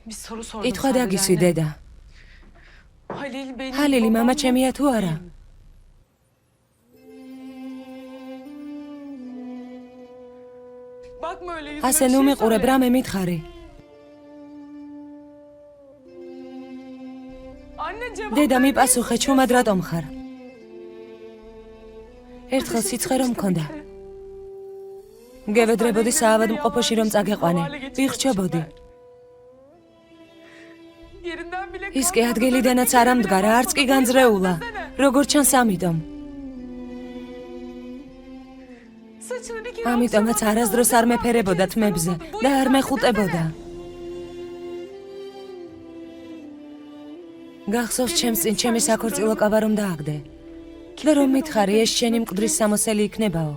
კითხვა დაგისვი დედა. ჰალილი მამა ჩემია თუ არა? ასე ნუ მიყურებ, რამე მითხარი. დედა მიპასუხე, ჩუმად რატომ ხარ? ერთხელ სიცხე რომ მქონდა. გევედრებოდი საავადმყოფოში რომ წაგეყვანე, ვიხრჩობოდი. ის კი ადგილიდანაც არ ამდგარა, არც კი განძრეულა, როგორ ჩანს ამიტომ. ამიტომაც არასდროს არ მეფერებოდა თმებზე და არ მეხუტებოდა. გახსოვს ჩემს წინ ჩემი საქორწილო კაბა რომ დააგდე და რომ მითხარი ეს შენი მკვდრის სამოსელი იქნებაო.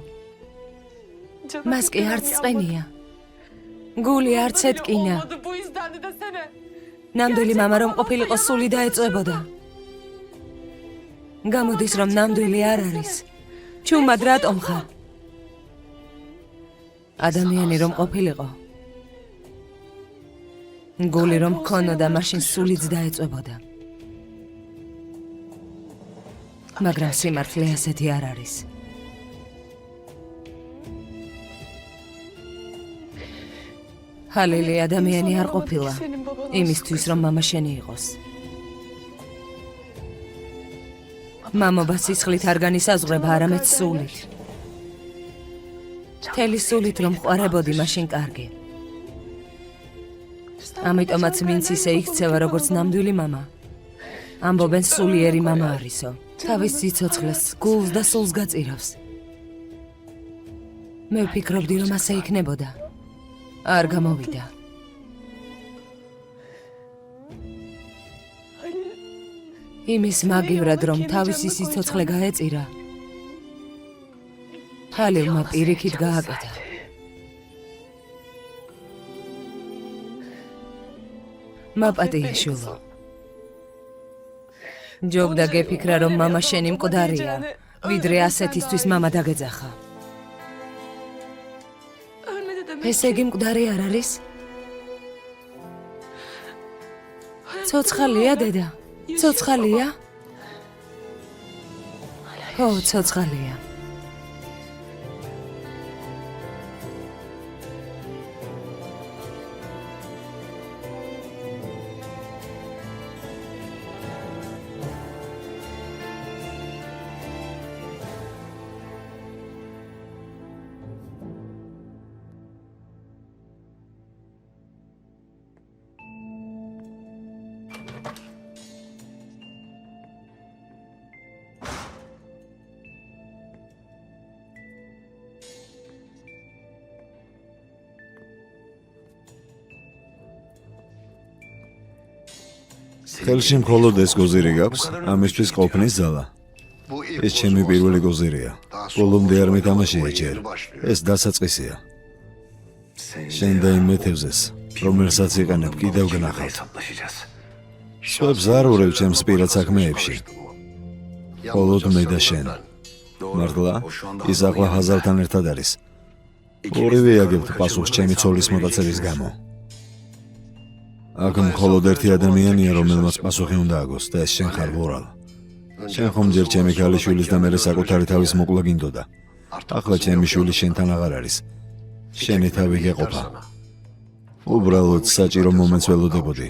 მას კი არც წვენია, გული არც ეთკინა. ნამდვილი მამა რომ ყოფილიყო სული დაეწვებოდა. გამოდის რომ ნამდვილი არ არის. ჩუმად რატომ ხარ? ადამიანი რომ ყოფილიყო, გული რომ მქონოდა, მაშინ სულიც დაეწვებოდა. მაგრამ სიმართლე ასეთი არ არის. ჰალილი ადამიანი არ ყოფილა, იმისთვის რომ მამა შენი იყოს. მამობა სისხლით არ განისაზღვრება, არამედ სულით. მთელი სულით რომ ყვარებოდი, მაშინ კარგი. ამიტომაც ვინც ისე იქცევა როგორც ნამდვილი მამა, ამბობენ სულიერი მამა არისო. თავის სიცოცხლეს, გულს და სულს გაწირავს. მე ვფიქრობდი რომ ასე იქნებოდა. არ გამოვიდა. იმის მაგივრად რომ თავისი სიცოცხლე გაეწირა, ჰალილმა პირიქით გააკეთა. მაპატიაშვილო, ჯობდა გეფიქრა რომ მამა შენი მკვდარია, ვიდრე ასეთისთვის მამა დაგეძახა. ესე იგი მკვდარი არ არის? ცოცხალია დედა? ცოცხალია? ო, ცოცხალია. ხელში მხოლოდ ეს გოზირი გაქვს, ამისთვის ყოფნის ძალა. ეს ჩემი პირველი გოზირია. ბოლომდე არ მეთამაშია ჯერ. ეს დასაწყისია. შენ და იმ მეთევზეს, რომელსაც იყენებ, კიდევ გნახავთ. სხვებს არ ურევ ჩემს პირად საქმეებში. მხოლოდ მე და შენ. მართლა, ის ახლა ჰაზართან ერთად არის. ორივე აგებთ პასუხს ჩემი ცოლის მოტაცების გამო. აქ მხოლოდ ერთი ადამიანია, რომელმაც პასუხი უნდა აგოს და ეს შენ ხარ, ვორალ. შენ ხომ ჯერ ჩემი ქალიშვილის და მერე საკუთარი თავის მოკლა გინდოდა. ახლა ჩემი შვილი შენთან აღარ არის. შენი თავი გეყოფა. უბრალოდ საჭირო მომენტს ველოდებოდი.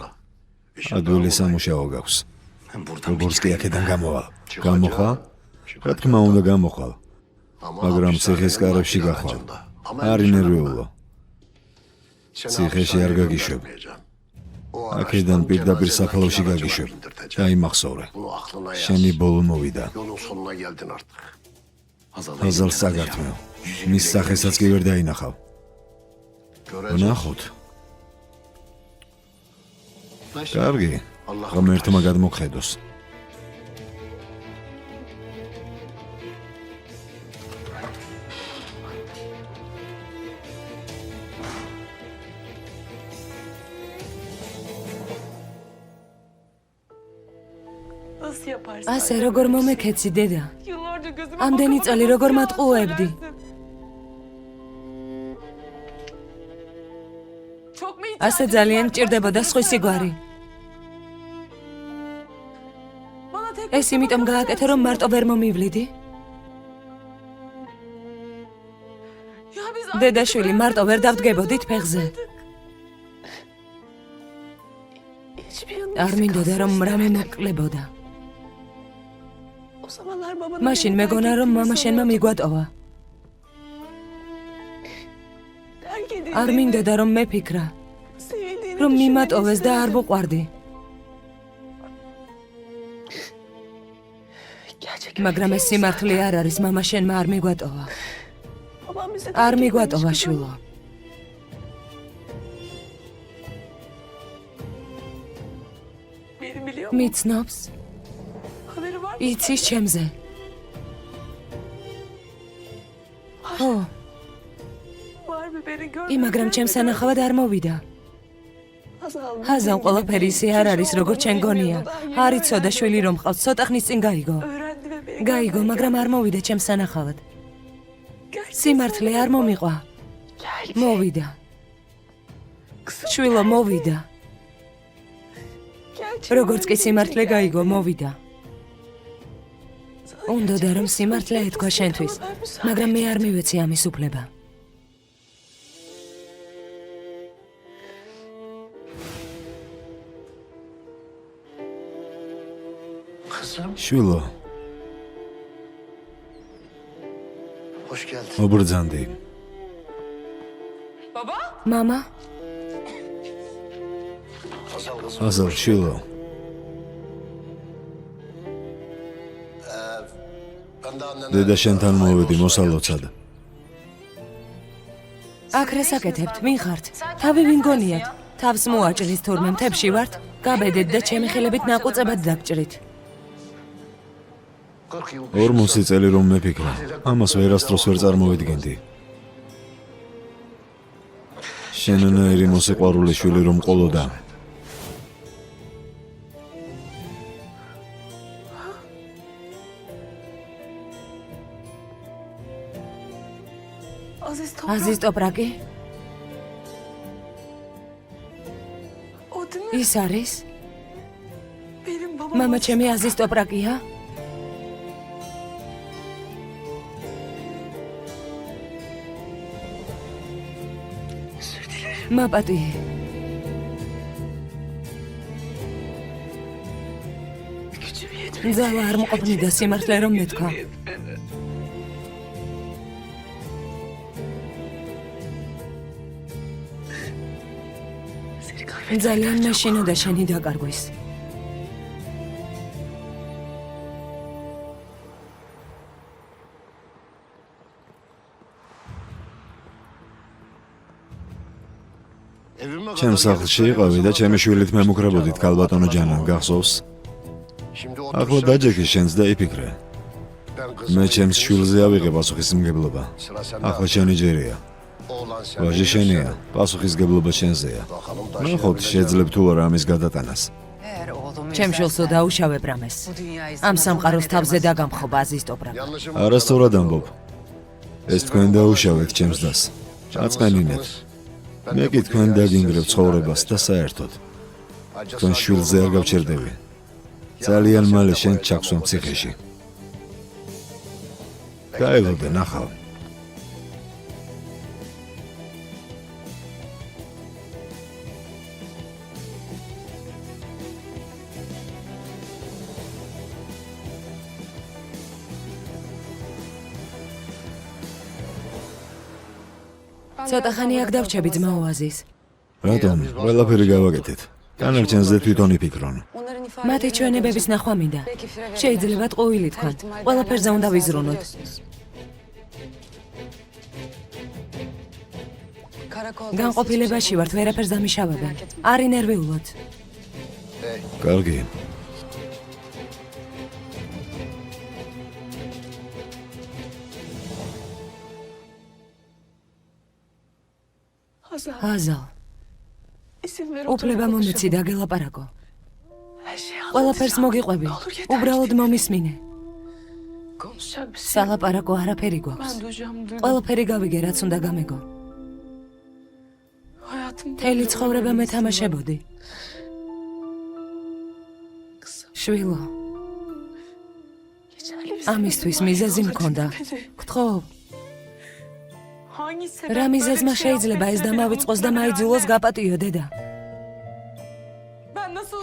ადვილი სამუშაო გაქვს. როგორც კი აქედან გამოვალ. გამოხვალ? რა თქმა უნდა გამოხვალ. მაგრამ ციხის კარებში გახვალ. არ ინერვიულო. ციხეში არ გაგიშვებ. აქედან პირდაპირ საფლავში გაგიშვებ. დაიმახსოვრე. შენი ბოლო მოვიდა. აზალს საგართმევ. მის სახესაც კი ვერ დაინახავ. ვნახოთ. კარგი, ღმერთმა გადმოგხედოს. ასე როგორ მომექეცი დედა? ამდენი წელი როგორ მატყუებდი? ასე ძალიან მჭირდებოდა სხვისი გვარი. ეს იმიტომ გააკეთე, რომ მარტო ვერ მომივლიდი? დედაშვილი, მარტო ვერ დავდგებოდით ფეხზე? არ მინდოდა, რომ რამე მოკლებოდა. მაშინ მეგონა, რომ მამა შენმა მიგვატოვა. არ მინდოდა, რომ მეფიქრა, რომ მიმატოვეს და არ ვუყვარდი. მაგრამ ეს სიმართლე არ არის, მამა შენმა არ მიგვატოვა. არ მიგვატოვა, შვილო. მიცნობს? იცის ჩემზე? ხო. მაგრამ ჩემს ანახავად არ მოვიდა. ჰაზან ყველაფერი ისე არ არის, როგორც შენ გონია. არ იცოდა შვილი რომ ყავს, ცოტა ხნის წინ გაიგო. გაიგო, მაგრამ არ მოვიდა ჩემს ანახავად. სიმართლე არ მომიყვა. მოვიდა. შვილო, მოვიდა. როგორც კი სიმართლე გაიგო, მოვიდა. უნდოდა რომ სიმართლე ეთქვა შენთვის, მაგრამ მე არ მივეცი ამის უფლება. შვილო, მობრძანდი. მამა? აზალ, შვილო. დედა შენთან მოვედი, მოსალოცად. აქ რას აკეთებთ? ვინ ხართ? თავი ვინ გონიათ? თავს მოაჭრით თურმე მთებში ვართ? გაბედეთ და ჩემი ხელებით ნაკუწებად დაგჭრით. 40 წელი რომ მეფიქრა, ამას ვერასდროს ვერ წარმოვიდგენდი. შენნაირი მოსიყვარული შვილი რომ ყოლოდა. აზიზ ტოპრაკი? ის არის? მამა ჩემი აზიზ ტოპრაკია? მაპატი. ძალა არ მყოფნიდა სიმართლე რომ მეთქვა. ძალიან მეშინოდა შენი დაკარგვის. ჩემ სახლში იყავი და ჩემი შვილით მემუქრებოდით ქალბატონო ჯანა, გახსოვს? ახლა დაჯექი შენს და იფიქრე. მე ჩემს შვილზე ავიღე პასუხისმგებლობა. ახლა შენი ჯერია. ვაჟი შენია, პასუხისმგებლობა შენზეა. ნახოთ, შეძლებ თუ არა ამის გადატანას. ჩემ შვილსო დაუშავებ რამეს. ამ სამყაროს თავზე დაგამხობა აზიზ ტოპრაკი. არასწორად ამბობ. ეს თქვენ დაუშავეთ ჩემს დას. აწყენინეთ. მე კი თქვენ დაგინგრებ ცხოვრებას და საერთოდ. თქვენ შვილზე არ გავჩერდები. ძალიან მალე შენ ჩაქვსვა ციხეში. გაელოდე, ნახავ. ცოტა ხანი აქ დავრჩები ძმაო აზიზ. რატომ? ყველაფერი გავაკეთეთ. განარჩენზე თვითონ იფიქრონ. მათი ჩვენებების ნახვა მინდა. შეიძლება ტყუილი თქვან. ყველაფერზე უნდა ვიზრუნოთ. განყოფილებაში ვართ, ვერაფერს დამიშავებენ. არ ინერვიულოთ. კარგი. აზალ. უფლება მომეცი დაგელაპარაკო. ყველაფერს მოგიყვები. უბრალოდ მომისმინე. სალაპარაკო არაფერი გვაქვს. ყველაფერი გავიგე, რაც უნდა გამეგო. მთელი ცხოვრება მეთამაშებოდი. შვილო, ამისთვის მიზეზი მქონდა. გთხოვ, რა მიზეზმა შეიძლება ეს დამავიწყოს და მაიძულოს გაპატიო, დედა?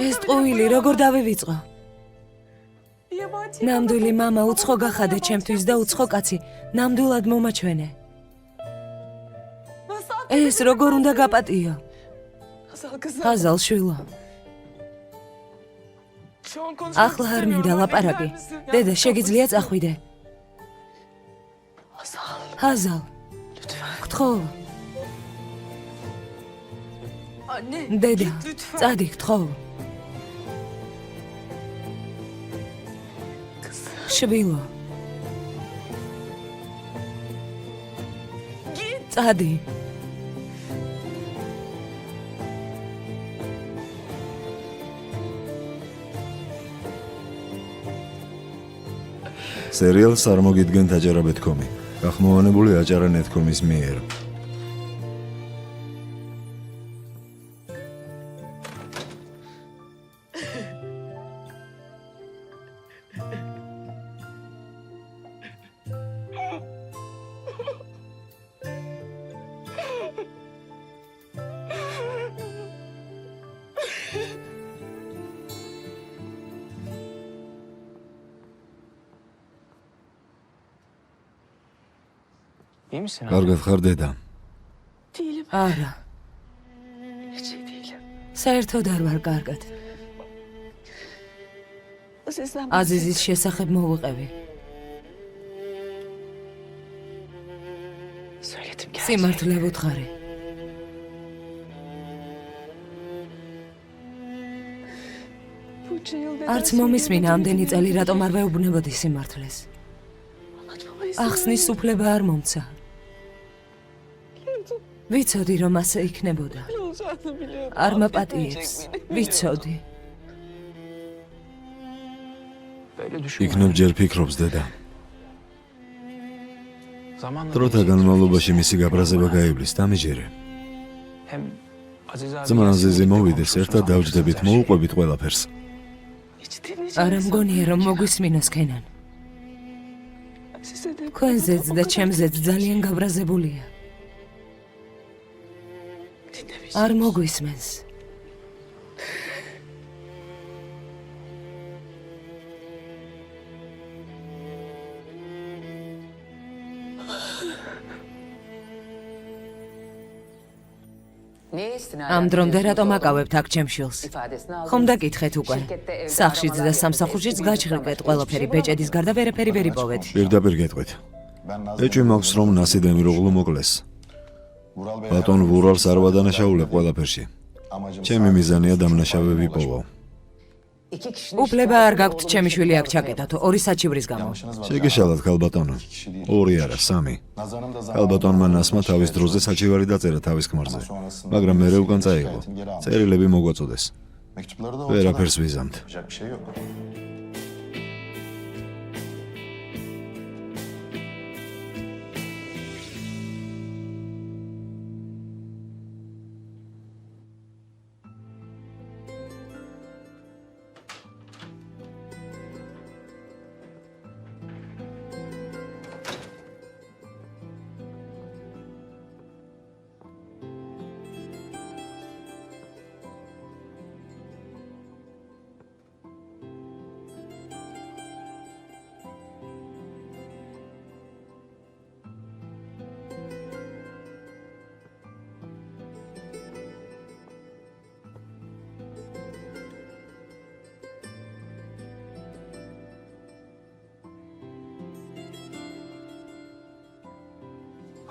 ეს ტყუილი როგორ დავივიწყო? ნამდვილი მამა უცხო გახადე ჩემთვის და უცხო კაცი ნამდვილად მომაჩვენე. ეს როგორ უნდა გაპატიო? ხაზალ შვილო, ახლა არ მინდა ლაპარაკი. დედა, შეგიძლია წახვიდე. ხაზალ, გთხოვ. დედა, წადი, გთხოვ. შვილო, წადი. სერიალს არ მოგიდგენთ აჯარა.com. გახმოვანებული აჯარა.com-ის მიერ. კარგად ხარ, დედა? არა. საერთოდ არ ვარ კარგად. აზიზის შესახებ მოვუყევი. სიმართლე ვუთხარი. არც მომისმინა ამდენი წელი რატომ არ ვეუბნებოდი სიმართლეს. ახსნის უფლება არ მომცა. ვიცოდი, რომ ასე იქნებოდა. არ მაპატიებს. ვიცოდი. იქნებ ჯერ ფიქრობს, დედა. დროთა განმავლობაში მისი გაბრაზება გაივლის, დამიჯერე. ძმა აზიზი მოვიდეს, ერთად დავჯდებით, მოუყვებით ყველაფერს. არა მგონია, რომ მოგვისმინოს ქენან. თქვენზეც და ჩემზეც ძალიან გაბრაზებულია. არ მოგვისმენს. ამ დრომდე რატომ აკავებთ აქ ჩემ შვილს? ხომ დაკითხეთ უკვე? სახლშიც და სამსახურშიც გაჩხრიკეთ ყველაფერი, ბეჭედის გარდა ვერაფერი ვერ იპოვეთ. პირდაპირ გეტყვით. ეჭვი მაქვს, რომ ნასიდემ რუღლუ მოკლეს. ბატონ ვურალს არ ვადანაშაულებ ყველაფერში. ჩემი მიზანია დამნაშავე ვიპოვო. უფლება არ გაქვთ ჩემი შვილი აქ ჩაკეტოთ, 2 საჩივრის გამო. შეგეშალათ, ქალბატონო. 2 არა, 3. ქალბატონმა ნასმა თავის დროზე საჩივარი დაწერა თავის ქმარზე, მაგრამ მერე უკან წაიღო. წერილები მოგვაწოდეს. ვერაფერს ვიზამთ.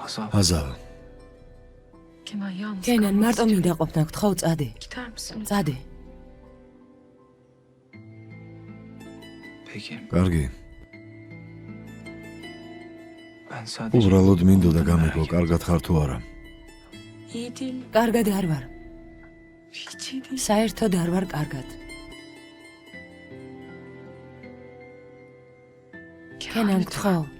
აზალ. ქენან, მარტო მინდა ყოფნა, გთხოვ, წადი. წადი. კარგი. უბრალოდ მინდოდა გამიგო, კარგად ხარ თუ არა. კარგად არ ვარ. საერთოდ არ ვარ კარგად. ქენან, გთხოვ.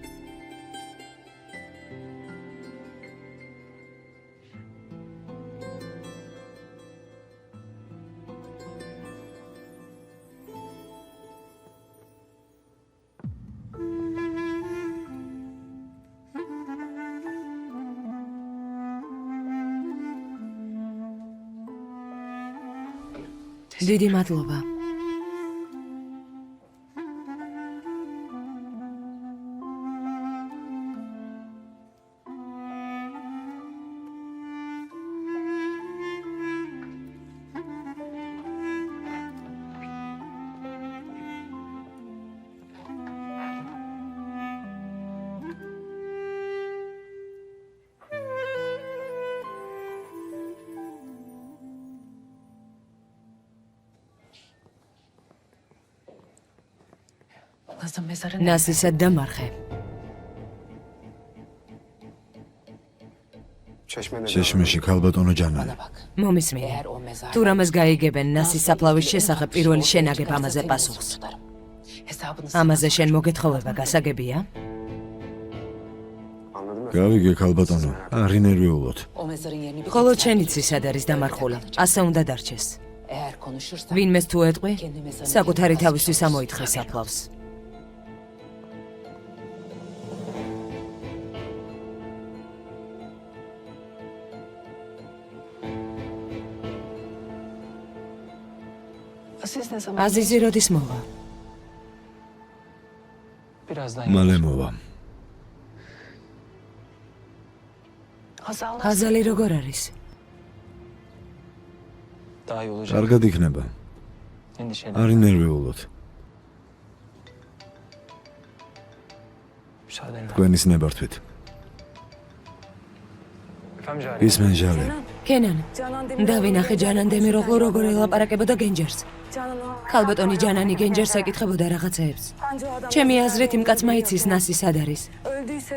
დიდი მადლობა. ნასისა დამარხე. შეშმეში ქალბატონო ჯანანი. მომისმინე. თუ რამეს გაიგებენ ნასის საფლავის შესახებ პირველი შენაგებ ამაზე პასუხს. ამაზე შენ მოგეთხოვება გასაგებია? გავიგე ქალბატონო, არ ინერვიულოთ. ხოლო შენ იცი სად არის დამარხული. ასე უნდა დარჩეს. ვინმეს თუ ეტყვი, საკუთარი თავისთვის ამოითხრე საფლავს. აზიზი როდის მოვა? მალე მოვა. ხაზალი როგორ არის? კარგად იქნება. არ ინერვიულოთ. თქვენის ნებართვით. ისმენ ჟალე. კენან, დავინახე ჯანან დემიროღლუ როგორ ელაპარაკებოდა გენჯერს. ქალბატონი ჯანანი გენჯერს ეკითხებოდა რაღაცეებს. ჩემი აზრით იმ კაცმა იცის ნასი სად არის.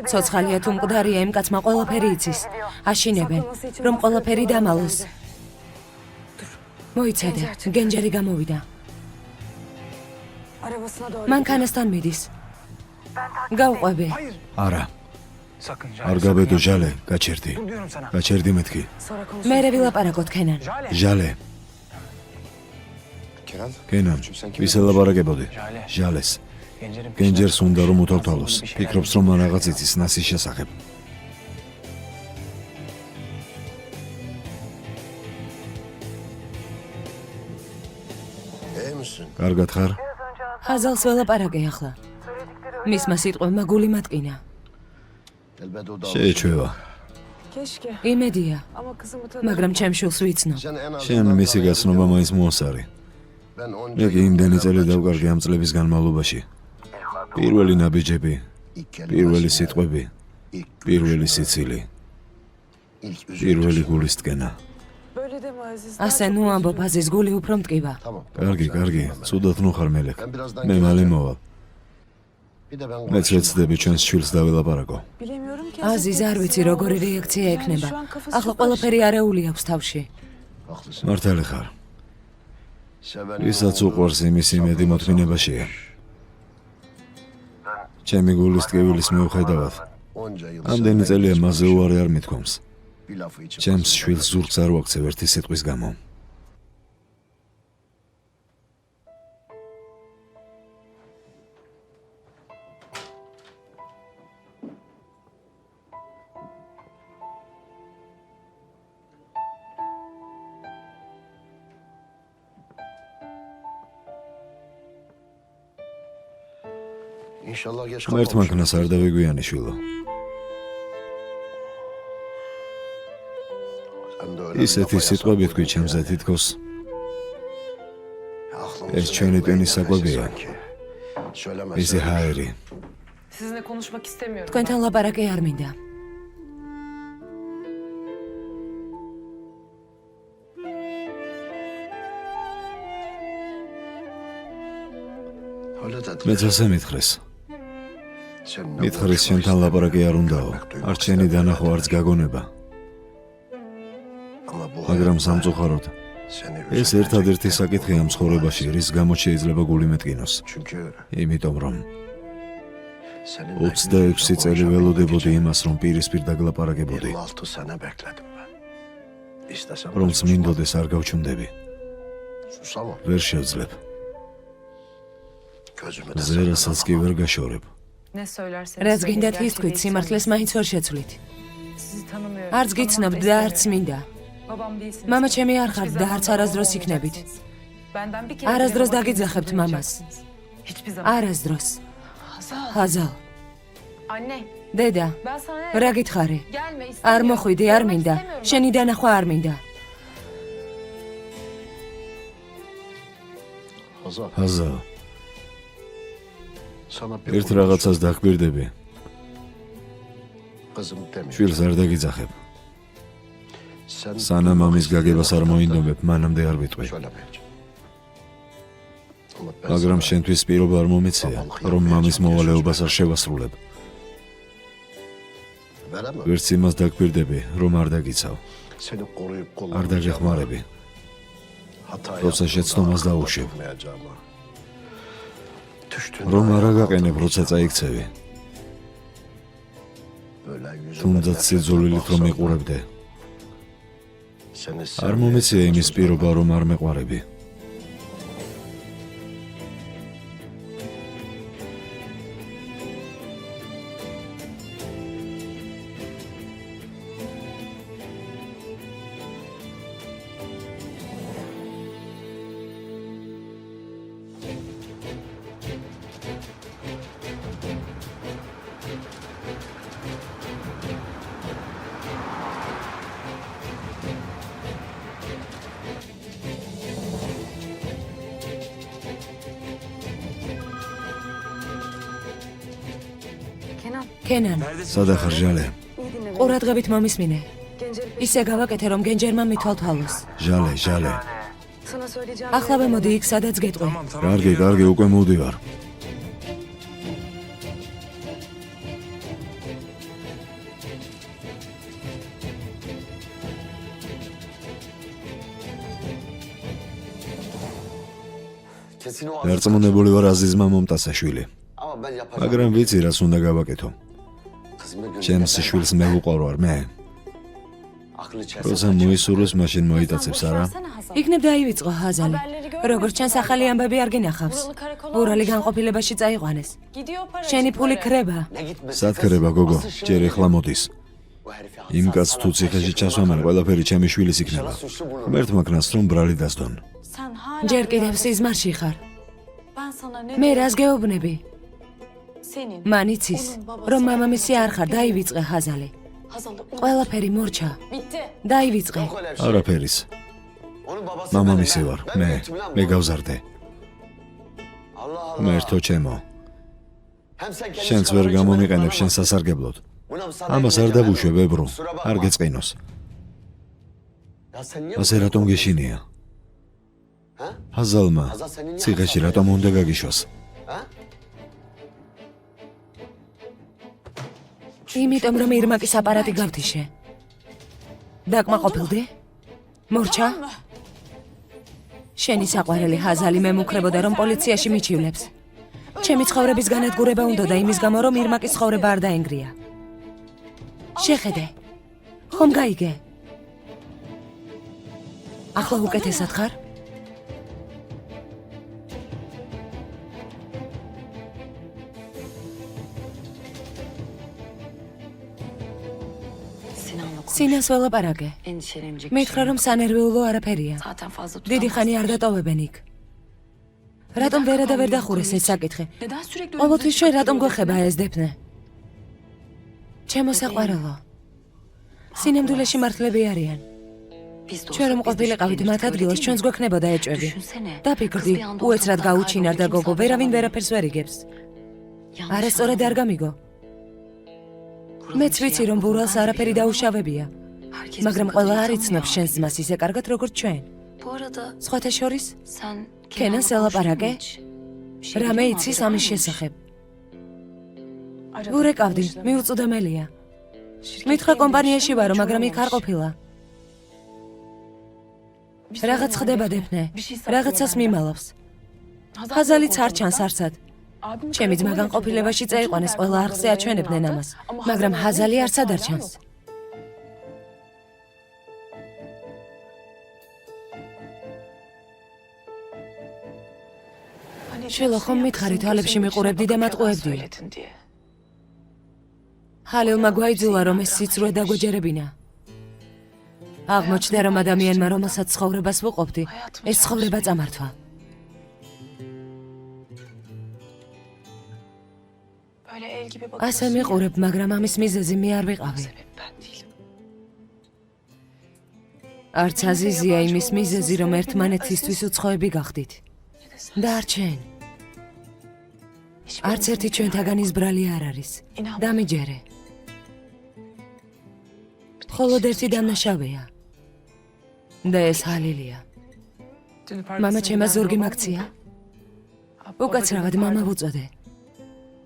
ცოცხალია თუ მკვდარია იმ კაცმა ყველაფერი იცის. აშინებენ, რომ ყველაფერი დამალოს. მოიცადე, გენჯერი გამოვიდა. მანქანასთან მიდის. გავყვები. არა. არ გავედო ჟალე, გაჩერდი. გაჩერდი მეთქი. მერე ვილაპარაკოთ კენან. ჟალე. კენან, ვის ელაპარაკებოდი? ჟალეს. გენჯერს უნდა რომ უთვალთვალოს. ფიქრობს რომ მან რაღაც იცის ნასის შესახებ. კარგად ხარ? ხაზალს ველაპარაკე ახლა. მისმა სიტყვებმა გული მატკინა. შეეჩვევა. იმედია, მაგრამ ჩემ შულს ვიცნობ. შენ მისი გაცნობა მაინც მოასარი. მე კი იმდენი წელი დავკარგე ამ წლების განმავლობაში. პირველი ნაბიჯები, პირველი სიტყვები, პირველი სიცილი, პირველი გულის ტკენა. ასე ნუ ამბობ, აზიზ გული უფრო მტკივა. კარგი, ცუდად ნუ ხარ მელეკ. მე მალე მოვალ. მეც ვეცდები ჩვენს შვილს დაველაპარაკო. აზიზ, არ ვიცი როგორი რეაქცია ექნება. ახლა ყველაფერი არეული აქვს თავში. მართალი ხარ. ვისაც უყვარს იმის იმედი მოთმინებაშია. ჩემი გულის ტკივილის მიუხედავად, ამდენი წელია მასზე უარი არ მithქვამს. ჩემს შვილს ზურგს არ ვაქცევ ერთი სიტყვის გამო. ღმერთ მანქანას არ დავეგვიანი შვილო. ისეთი სიტყვები თქვი ჩემზე თითქოს ეს ჩვენი ტვინის საკვებია. ისი ჰაერი. თქვენთან ლაპარაკი არ მინდა. მეც ასე მითხრეს. მითხრეს შენთან ლაპარაკი არ უნდაო. არ შენი დანახო არც გაგონება. მაგრამ სამწუხაროდ ეს ერთადერთი საკითხია ამ ცხოვრებაში, რის გამოც შეიძლება გული მეტკინოს. იმიტომ რომ 26 წელი ველოდებოდი იმას, რომ პირისპირ დაგლაპარაკებოდი. რომ წმინდოდეს არ გავჩუნდები. ვერ შევძლებ. ზერასაც კი ვერ გაშორებ. რაც გინდათ ის თქვით, სიმართლეს მაინც ვერ შეცვლით. არც გიცნობთ და არც მინდა. მამა ჩემი არ ხართ და არც არასდროს იქნებით. არასდროს დაგიძახებთ მამას. არასდროს. ჰაზალ. დედა, რა გითხარი? არ მოხვიდი, არ მინდა. შენი დანახვა არ მინდა. ჰაზალ. ერთ რაღაცას დაგკვირდები. შვილს არ დაგიძახებ. სანამ ამის გაგებას არ მოინდომებ, მანამდე არ ვიტყვი. მაგრამ შენთვის პირობა არ მომეცია, რომ მამის მოვალეობას არ შევასრულებ. ვერც იმას დაგკვირდები, რომ არ დაგიცავ. არ დაგეხმარები. როცა შეცდომას დაუშვებ. რომ არ აგაყენებ, როცა წაიქცევი. თუნდაც სიძულვილით რომ მიყურებდე. არ მომეცია იმის პირობა, რომ არ მეყვარები. კენან, სადახარ ჟალე? ყურადღებით მომისმინე. ისე გავაკეთე, რომ გენჯერმა მithვალთვალოს. ჟალე. ახლავე მოდი იქ, სადაც გეტყვი. კარგი, უკვე მოვდივარ. დარწმუნებული ვარ აზიზმა მომტასაშვილი. მაგრამ ვიცი რას უნდა გავაკეთო. ჩემს შვილს მე ვუყავრვარ მე. როცა მოისურვოს, მაშინ მოიტაცებს, არა? იქნებ დაივიწყო ჰაზალი. როგორც ჩანს, ახალი ამბები არ გინახავს. ურალი განყოფილებაში წაიყვანეს. შენი ფული ქრება. სად ქრება, გოგო? ჯერ ეხლა მოდის. იმ კაცს თუ ციხეში ჩასვამენ, ყველაფერი ჩემი შვილის იქნება. ღმერთმა ქნას რომ ბრალი დასდონ. ჯერ კიდევ სიზმარში ხარ. მე რას გეუბნები? მან იცის, რომ მამამისი არ ხარ, დაივიწყე ჰაზალი. ყველაფერი მორჩა. დაივიწყე. არაფერის. მამამისი ვარ, მე გავზარდე. ღმერთო ჩემო. შენც ვერ გამომიყენებ შენ სასარგებლოდ. ამას არ დაგუშვებ, ებრო, არ გეწყინოს. ასე რატომ გეშინია? ჰაზალმა ციხეში რატომ უნდა გაგიშვას? იმიტომ რომ ირმაკის აპარატი გავთიშე. დაკმაყოფილდი? მორჩა? შენი საყვარელი ჰაზალი მე მუქრებოდა რომ პოლიციაში მიჩივლებს. ჩემი ცხოვრების განადგურება უნდა და იმის გამო რომ ირმაკის ცხოვრება არ დაენგრია. შეხედე. ხომ გაიგე? ახლა უკეთესად ხარ? სინას ველაპარაკე. მითხრა რომ სანერვიულო არაფერია. დიდი ხანი არ დატოვებენ იქ. რატომ ვერა და ვერ დახურეს ეს საკითხი? ყოველთვის შენ რატომ გვეხება ეს დეფნე? ჩემო საყვარელო. სინამდვილეში მართლები არიან. ჩვენ რომ ყოფილიყავით მათ ადგილას, ჩვენს გვექნებოდა ეჭვები. დაფიქრდი, უეცრად გაუჩინარ და გოგო, ვერავინ ვერაფერს ვერ იგებს. არასწორად არ გამიგო. მეც ვიცი რომ ბურალს არაფერი დაუშავებია, მაგრამ ყველა არ იცნობს შენს ძმას ისე კარგად როგორც ჩვენ. სხვათა შორის, კენანს ელაპარაკე? რამე იცის ამის შესახებ? ურეკავდი, მიუწვდომელია. მითხრა კომპანიაში ვარო, მაგრამ იქ არ ყოფილა. რაღაც ხდება დეფნე, რაღაცას მიმალავს. ჰაზალიც არ ჩანს არცად. ჩემი ძმა განყოფილებაში წაიყვანეს, ყველა არხზე აჩვენებდნენ ამას, მაგრამ ჰაზალი არცად არ ჩანს. შვილო, ხომ მითხარი თვალებში მიყურებდი და მატყუებდი. ჰალილმა გვაიძულა, რომ ეს სიცრუე დაგვეჯერებინა. აღმოჩნდა, რომ ადამიანმა, რომელსაც ცხოვრებას ვუყოფდი, ეს ცხოვრება წამართვა. ასე მიყურებ, მაგრამ ამის მიზეზი მე არ ვიყავი. არც აზიზია იმის მიზეზი, რომ ერთმანეთისთვის უცხოები გახდით. და არ ჩვენ. არც ერთი ჩვენთაგანის ბრალი არ არის. დამიჯერე. მხოლოდ ერთი დამნაშავეა. და ეს ჰალილია. მამა ჩემას ზურგი მაქცია? უკაცრავად მამა ვუწოდე.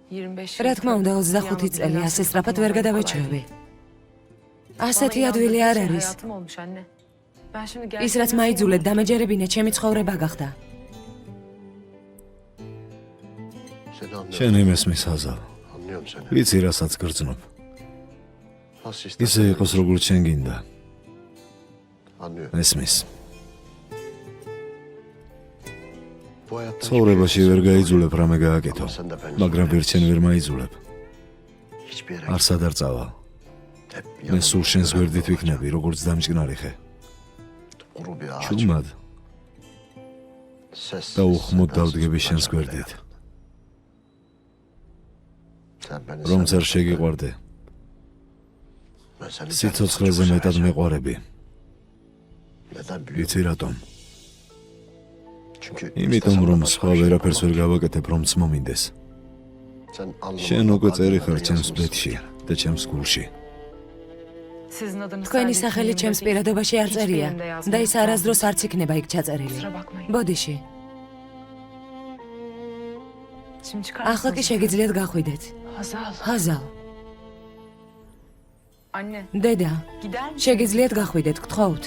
რა თქმა უნდა 25 წელი ასე სწრაფად ვერ გადავეჩვევი. ასეთი ადვილი არ არის. ის რაც მაიძულეთ დამეჯერებინა ჩემი ცხოვრება გახდა. შენ იმესმის ჰაზალ. ვიცი რასაც გრძნობ. ისე იყოს როგორც შენ გინდა. ესმის. ცხოვრებაში ვერ გაიძულებ რამე გააკეთო, მაგრამ ვერ შენ ვერ მაიძულებ. არსად არ წავალ. მე სულ შენს გვერდით ვიქნები, როგორც დამჭკნარი ხე. ჩუმად და უხმოდ დავდგები შენს გვერდით. რომც არ შეგიყვარდე. სიცოცხლეზე მეტად მეყვარები. იცი რატომ? იმიტომ რომ სხვა ვერაფერს ვერ გავაკეთებ, რომც მომინდეს. შენ უკვე წერი ხარ ჩემს ბედში და ჩემს გულში. თქვენი სახელი ჩემს პირადობაში არ წერია და ის არასდროს არც იქნება იქ ჩაწერილი. ბოდიში. ახლა კი შეგიძლიათ გახვიდეთ. ჰაზალ. დედა, შეგიძლიათ გახვიდეთ, გთხოვთ.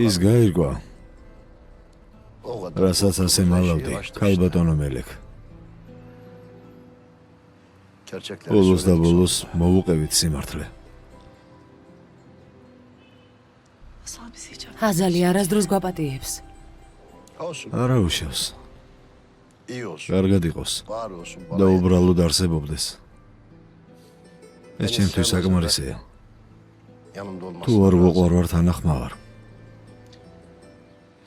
ის გაირგვა. რასაც ასე მალავდი, ქალბატონო მელიქ. ბოლოს და ბოლოს მოვუყევით სიმართლე. ჰაზალი არასდროს გვაპატიებს. არა უშავს. კარგად იყოს და უბრალოდ არსებობდეს. ეს ჩემთვის საკმარისია. თუ არ ვუყვარვარ თანახმავარ.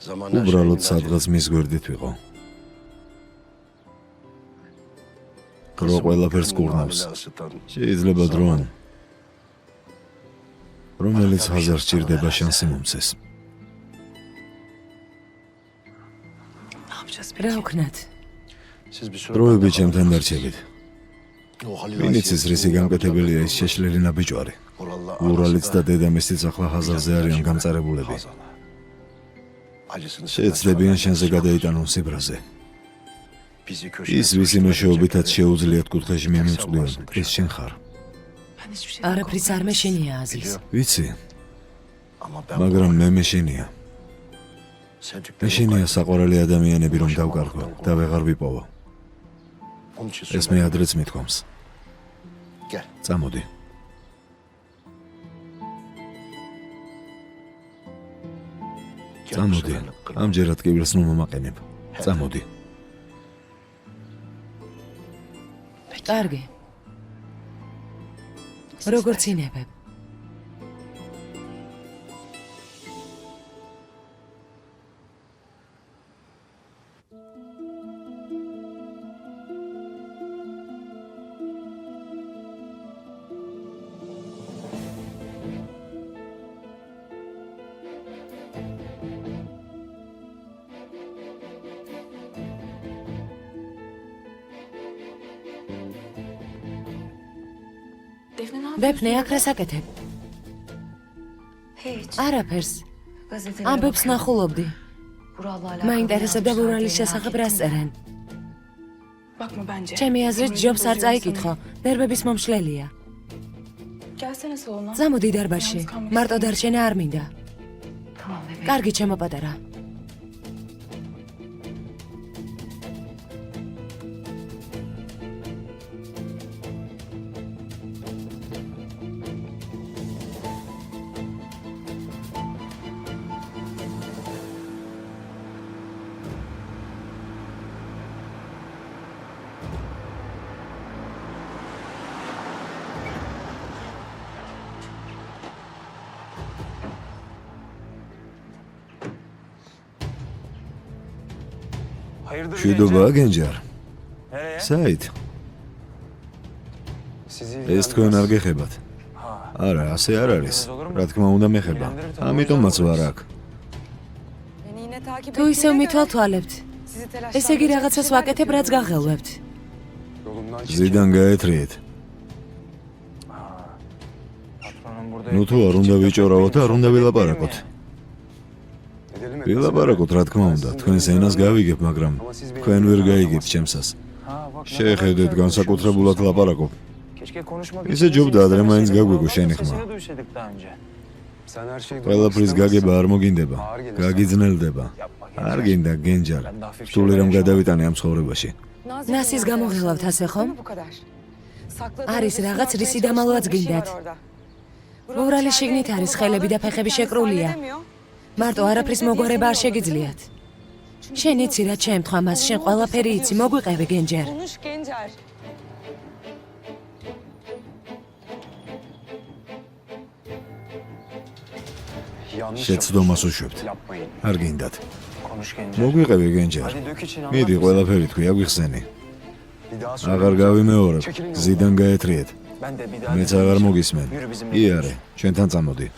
უბრალოდ სადღაც მის გვერდით ვიყო. დრო ყველაფერს კურნავს. შეიძლება დრო, რომელიც ჰაზარს ჭირდება შანსი მომცეს. რა ვქნათ? დროები ჩემთან დარჩებით. ვინიცის რისი გამკეთებელია ის შეშლილი ნაბიჯვარი. ურალიც და დედამისიც ახლა ჰაზარზე არიან გამწარებულები. შეეცდებიან შენზე გადაიტანონ სიბრაზე. ის ვისი მეშვეობითაც შეუძლიათ კუთხეში მიმოწვდიონ, ეს შენ ხარ. არაფრის არ მეშინია აზიზ. ვიცი, მაგრამ მე მეშინია. მეშინია საყვარელი ადამიანები რომ დავკარგო და ვეღარ ვიპოვო. ეს მე ადრეც მithkoms. წამოდი. წამოდი. ამჯერად კიბილს ნუ მომაყენებ. წამოდი. კარგი. როგორც ინებებ. დეფნე აქ რას აკეთებ? არაფერს. ამბებს ნახულობდი. მაინტერესებდა ბურალის შესახებ რას წერენ. ჩემი აზრით ჯობს არ წაიკითხო, ნერვების მომშლელია. წამოდი დარბაზში, მარტო დარჩენა არ მინდა. კარგი ჩემო პატარა. მშვიდობაა გენჯარ. საით? ეს თქვენ არ გეხებათ? არა, ასე არ არის. რა თქმა უნდა მეხება. ამიტომაც ვარ აქ. თუ ისევ მithვალთვალებთ, ესე იგი რაღაცას ვაკეთებ, რაც გაღელვებთ. ზიდან გაეთრიეთ. ნუ თუ არ უნდა ვიჭორავოთ, არ უნდა ვილაპარაკოთ. ვილაპარაკოთ, რა თქმა უნდა, თქვენს ენას გავიგებ, მაგრამ თქვენ ვერ გაიგებთ ჩემსას. შეხედეთ, განსაკუთრებულად ლაპარაკობ. ისე ჯობდა ადრე მაინც გაგვიგო შენი ხმა. ყველაფრის გაგება არ მოგინდება, გაგიძნელდება. არ გინდა გენჯარ, სული რომ გადავიტანე ამ ცხოვრებაში. ნასის გამოღელავთ ასე ხომ? არის რაღაც რისი დამალვაც გინდათ. ბურალი შიგნით არის, ხელები და ფეხები შეკრულია. მარტო არაფრის მოგვარება არ შეგიძლიათ. შენ იცი რა შემთხვა მას, შენ ყველაფერი იცი, მოგვიყევი გენჯარ. შეცდომას უშვებთ. არ გინდათ. მოგვიყევი გენჯარ. მიდი ყველაფერი თქვი, აგვიხსენი. აღარ გავიმეორებ, ზიდან გაეთრიეთ. მეც აღარ მოგისმენ. იარე, ჩვენთან წამოდი.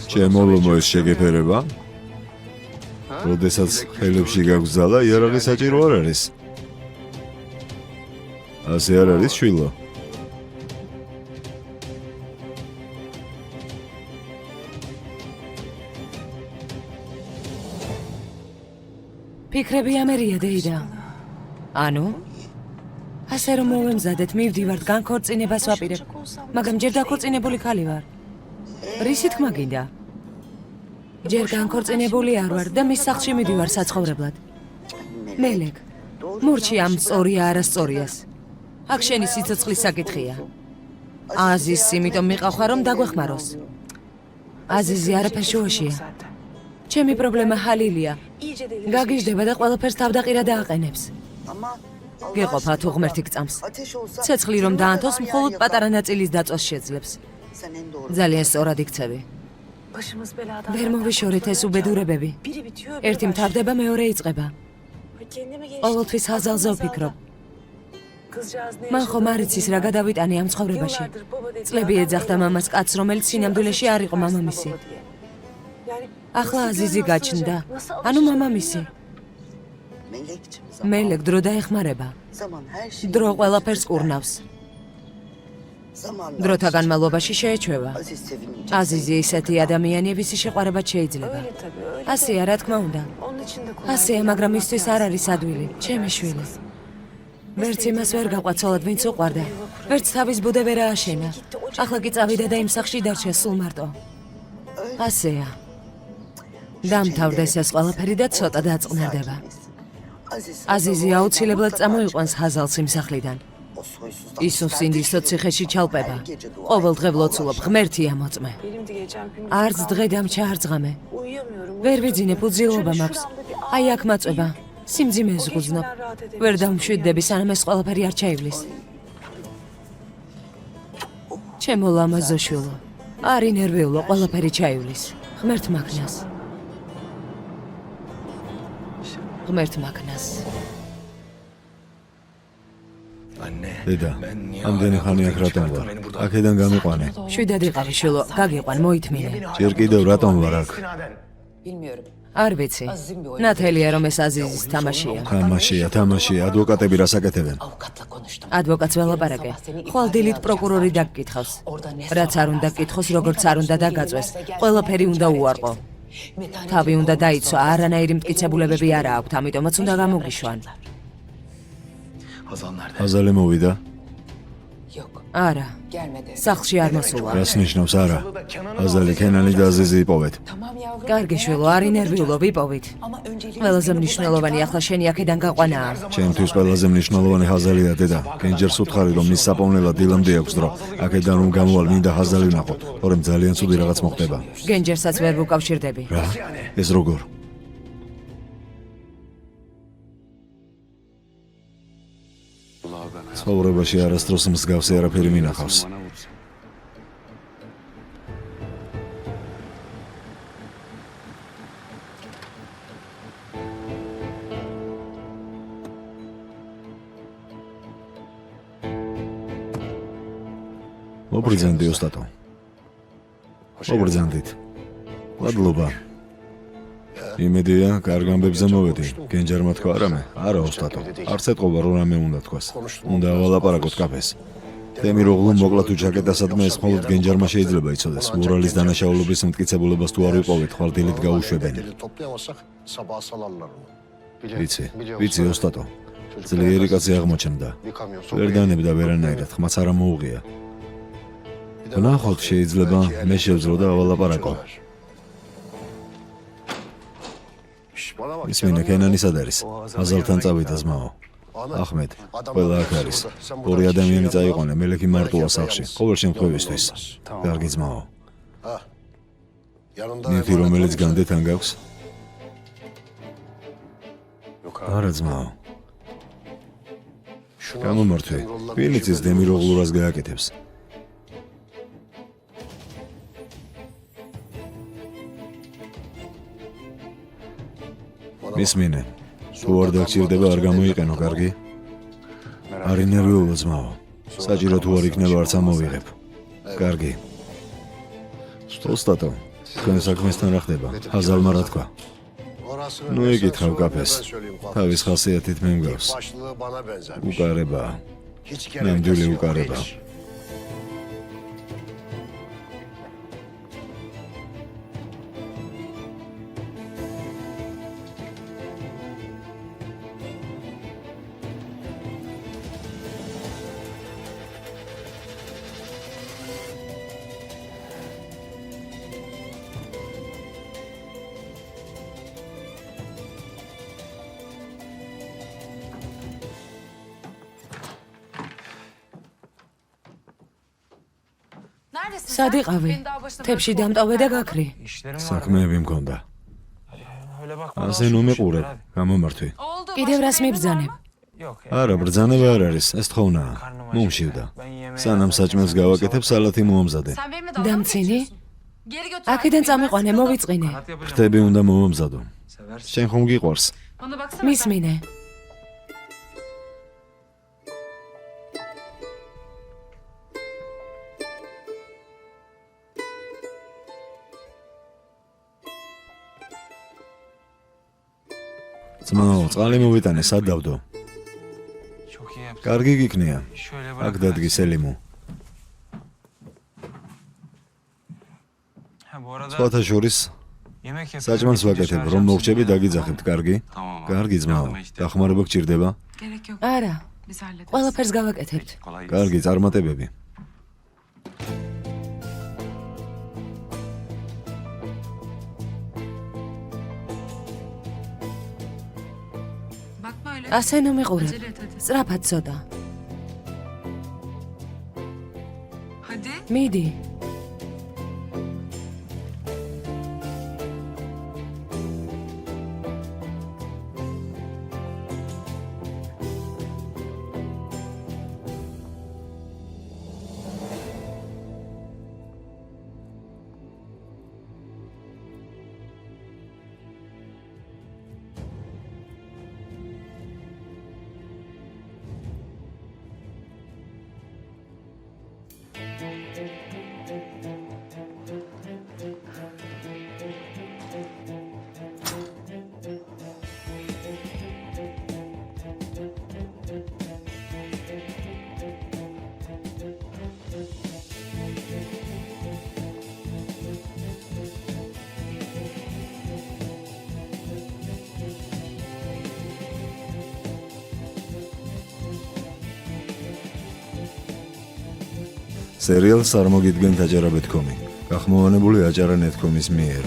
ჩემო ლომო ეს შეგეფერება? როდესაც ხელებში გაგზალა, იარაღი საჭირო არ არის. ასე არ არის, შვილო? ფიქრები ამერია დეიდა. ანუ? ასე რომ მოვემზადეთ, მივდივართ, განქორწინებას ვაპირებ, მაგრამ ჯერ დაქორწინებული ხალი ვარ. რისი თქმა გინდა? ჯერ განქორწინებული არ ვარ და მის სახლში მიდივარ საცხოვრებლად. მელეკ, მურჩი ამ სწორია არასწორიას. აქ შენი სიცოცხლის საკითხია. აზიზს იმიტომ მიყავხარ, რომ დაგვეხმაროს. აზიზი არაფერ შუაშია. ჩემი პრობლემა ჰალილია. გაგიჟდება და ყველაფერს თავდაყირა დააყენებს. გეყოფა თუ ღმერთი გწამს. ცეცხლი რომ დაანთოს, მხოლოდ პატარა ნაწილის დაწვას შეძლებს. ძალიან სწორად იქცევი. ვერ მოვიშორეთ ეს უბედურებები. ერთი მთავრდება, მეორე იწყება. ყოველთვის აზალზე ვფიქრობ. მან ხომ არ იცის რა გადავიტანე ამ ცხოვრებაში. წლები ეძახდა მამას კაცს, რომელიც სინამდვილეში არ იყო მამამისი. ახლა აზიზი გაჩნდა, ანუ მამამისი. მელეკ დრო დაეხმარება. დრო ყველაფერს კურნავს. დროთა განმავლობაში შეეჩვევა. აზიზი ისეთი ადამიანია, ვისი შეყვარებაც შეიძლება. ასეა, რა თქმა უნდა. ასეა, მაგრამ ისთვის არ არის ადვილი, ჩემი შვილი. ვერც იმას ვერ გაყვაცოლად, ვინც უყვარდა. ვერც თავის ბუდე ვერ ააშენა. ახლა კი წავიდა და იმ სახლში დარჩა სულ მარტო. ასეა. დამთავრდეს ეს ყველაფერი და ცოტა დაწყნარდება. აზიზი აუცილებლად წამოიყვანს ჰაზალს იმ სახლიდან. ისო სინდისო ციხეში ჩალპება. ყოველდღე ვლოცულობ ღმერთია მოწმე. არც დღე დამჩა არ ძღამე. ვერ ვიძინებ უძილობა მაქვს. აი აქ მაწვება. სიმძიმეს ზღუძნობ. ვერ დავმშვიდდები სანამ ეს ყველაფერი არ ჩაივლის. ჩემო ლამაზო შვილო. არ ინერვიულო ყველაფერი ჩაივლის. ღმერთ მაგნას. ღმერთ მაგნას. დედა, ამდენი ხანი აქ რატომ ვარ? აქედან გამიყვანე. შვიდად იყავი შვილო, გაგიყვან, მოითმინე. ჯერ კიდევ რატომ ვარ აქ? არ ვიცი. ნათელია რომ ეს აზიზის თამაშია. თამაშია, ადვოკატები რას აკეთებენ? ადვოკატს ველაპარაკე. ხვალ დილით პროკურორი დაგკითხავს. რაც არ უნდა კითხოს, როგორც არ უნდა დაგაწვეს. ყველაფერი უნდა უარყო. თავი უნდა დაიცვა, არანაირი მტკიცებულებები არ აქვთ, ამიტომაც უნდა გამოგიშვან. აზალე მოვიდა? არა. სახლში არ მოსულა. რას ნიშნავს არა? აზალი ქენანი და აზიზი იპოვეთ. კარგი შვილო, არ ინერვიულო, ვიპოვით. ყველაზე მნიშვნელოვანი ახლა შენი აქედან გაყვანაა. ჩემთვის ყველაზე მნიშვნელოვანი ჰაზალია დედა. კენჯერს უთხარი რომ მის საპოვნელად დილამდე აქვს დრო. აქედან რომ გამოვალ მინდა ჰაზალი ვნახო, თორემ ძალიან ცუდი რაღაც მოხდება. გენჯერსაც ვერ ვუკავშირდები. რა? ეს როგორ? ცხოვრებაში არასდროს მსგავსი არაფერი მინახავს. მობრძანდი ოსტატო. მობრძანდით. მადლობა. იმედია, კარგ ამბებზე მოვედი. გენჯარმა თქვა არამე? არა ოსტატო. არც ეთყობა რომ რამე უნდა თქვას. უნდა ავალაპარაკოთ კაფეს. დემიროღლუ მოკლა თუ ჯაკეტასადმე ეს მხოლოდ გენჯარმა შეიძლება იცოდეს. მორალის დანაშაულობის მტკიცებულებას თუ არ ვიპოვეთ, ხვალ დილით გაუშვებენ. ვიცი ოსტატო. ძლიერი კაცი აღმოჩნდა. ვერ დანებდა ვერანაირად, ხმაც არ მოუღია. ვნახოთ, შეიძლება მე შევძლო და ავალაპარაკო. ისმინე ქენანი სად არის? აზალთან წავიდა ზმაო. ახმედ, ყველა აქ არის. ორი ადამიანი წაიყვანა, მელექი მარტოა სახლში. ყოველ შემთხვევისთვის. კარგი ზმაო. ნივთი რომელიც განდეთან გაქვს? არა ზმაო. გამომართვე. ვინიცის დემიროღლურას გააკეთებს? მისმინე. თუ არ დაგჭირდება არ გამოიყენო, კარგი? არ ინერვიულო ზმაო. საჭირო თუ არ იქნება არც ამოვიღებ. კარგი. ოსტატო, თქვენ საქმესთან რა ხდება? ჰაზალმა რა თქვა? ნუ იკითხავ კაფეს. თავის ხასიათით მე მგავს. უკარებაა. ნამდვილი უკარებაა. სად იყავი? თებში დამტოვე და გაქრი. საქმეები მქონდა. ასე ნუ მეყურებ, გამომართვი. კიდევ რას მიბრძანებ? არა, ბრძანება არ არის, ეს თხოვნაა. მომშივდა. სანამ საჭმელს გავაკეთებ, სალათი მოამზადე. დამცინი? აქედან წამიყვანე, მოვიწყინე. ფრთები უნდა მომამზადო. შენ ხომ გიყვარს? მისმინე. ძმაო, წყალი მოვიტანე, სად დავდო? კარგი გიქნია. აქ დადგი სელიმო. სხვათა შორის საჭმელს ვაკეთებ, რომ მოვჭები დაგიძახებთ, კარგი? კარგი ძმაო, დახმარება გჭირდება? არა. ყველაფერს გავაკეთებთ. კარგი, წარმატებები. ასე ნუ მიყურებ. სწრაფად ცოტა. მიდი. სერიალს წარმოგიდგენთ აჭარა.com-ი. გახმოვანებული აჭარა.com-ის მიერ.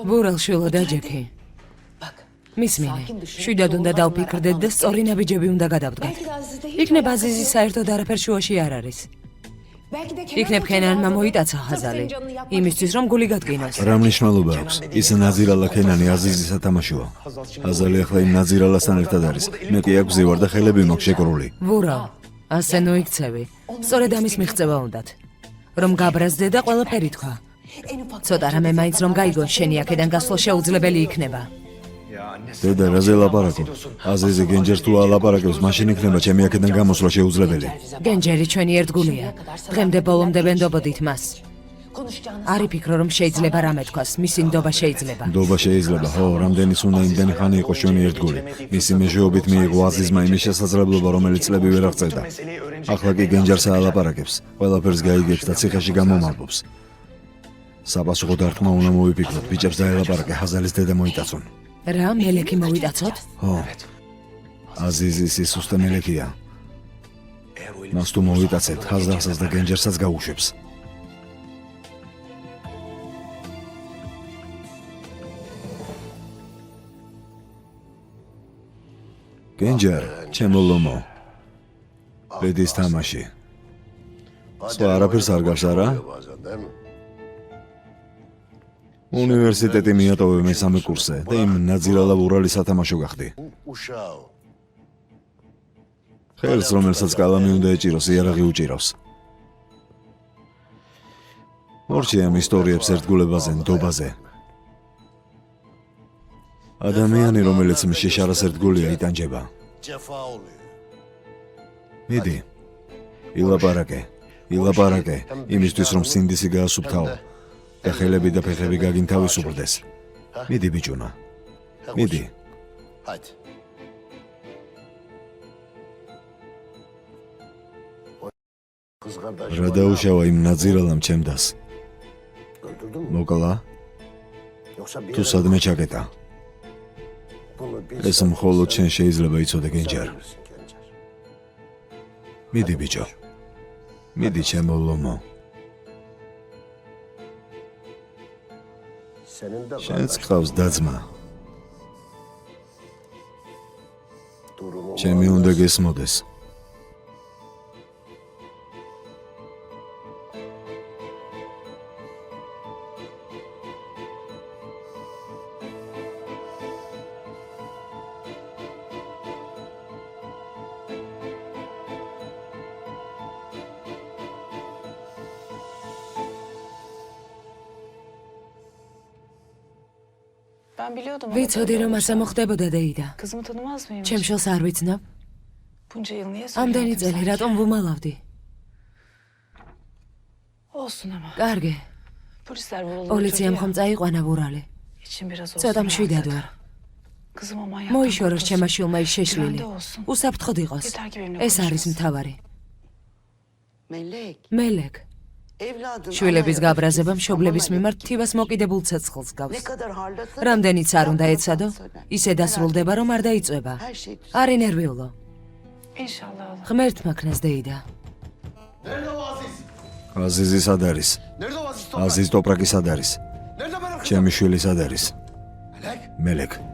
ბურალშვილო დაჯექი. მისმინე. შვიდად უნდა დავფიქრდეთ და სწორი ნაბიჯები უნდა გადავდგათ. იქნებ აზიზი საერთოდ არაფერ შუაში არ არის. იქნებ ქენანმა მოიტაცა ხაზალი. იმისთვის რომ გული გადგინოს. რა მნიშვნელობა აქვს? ის ნაზირალა ქენანი აზიზის სათამაშოა. ხაზალი ახლა იმ ნაზირალასთან ერთად არის. მე კი აგზივარ და ხელები მაქვს შეკრული. ბურალ, ასე ნოიქცევი. სწორედ ამის მიღწევა უნდათ. რომ გაბრაზდე და ყველაფერი თქვა. ცოტა რამე მაინც რომ გაიგონ შენი აქედან გასვლა შეუძლებელი იქნება. დედა, რაზე ლაპარაკობ? აზიზი გენჯერს თუ ალაპარაკებს, მაშინ იქნება ჩემი აქედან გამოსვლა შეუძლებელი. გენჯერი ჩვენი ერთგულია. დღემდე ბოლომდე ვენდობოდით მას. არ იფიქრო რომ შეიძლება რამე თქვას, მისი ნდობა შეიძლება. ნდობა შეიძლება, ხო, რამდენის უნდა იმდენი ხანი იყოს ჩვენი ერთგული. მისი მეშვეობით მიიღო აზიზმა იმის შესაძლებლობა, რომელიც წლები ვერ აღწევდა. ახლა კი გენჯერს ალაპარაკებს, ყველაფერს გაიგებს და ციხეში გამომალბობს. საპასუხო დარტყმა უნდა მოიფიქროთ, ბიჭებს დაელაპარაკე, ხაზალის დედა მოიტაცონ. რა, მელექი მოვიტაცოთ? ხო. აზიზი სისუსტე მელექია. მას თუ მოვიტაცებთ, ხაზასაც და გენჯერსაც გაუშვებს. გენჯერ, ჩემო ლომო. ბედის თამაში. სხვა არაფერს არ გავს არა? უნივერსიტეტი მიატოვე მესამე კურსზე და იმ ნაძირალა ურალი სათამაშო გახდი. ხელს რომელსაც კალამი უნდა ეჭიროს, იარაღი უჭირავს. მორჩი ამ ისტორიებს ერთგულებაზე, ნდობაზე. ადამიანი, რომელიც შეშარას ერთგულია, იტანჯება. მიდი, ილაპარაკე, იმისთვის რომ სინდისი გაასუფთავო. და ხელები და ფეხები გაგინთავისუფლდეს. მიდი ბიჭუნა. მიდი. რა დაუშავა იმ ნაძირალამ ჩემდას? მოკლა? თუ სადმე ჩაკეტა? ეს მხოლოდ შენ შეიძლება იცოდე გენჯერ. მიდი ბიჭო. მიდი ჩემო ლომო. შენც ყავს დაძმა. ჩემი უნდა გესმოდეს. ვიცოდი რომ ასე მოხდებოდა დეიდა. ჩემ შვილს არ ვიცნობ. ამდენი წელი რატომ ვუმალავდი? კარგი. პოლიციამ ხომ წაიყვანა ბურალი. ცოტა მშვიდად ვარ. მოიშოროს ჩემმა შვილმა ის შეშლილი. უსაფრთხოდ იყოს. ეს არის მთავარი. მელეკ. შვილების გაბრაზება მშობლების მიმართ თივას მოკიდებულ ცეცხლს გავს. რამდენიც არ უნდა ეცადო, ისე დასრულდება, რომ არ დაიწვება. არ ინერვიულო. ღმერთმა ქნას დეიდა. აზიზი სად არის? აზიზ ტოპრაკი სად არის? ჩემი შვილი სად არის? მელეკ.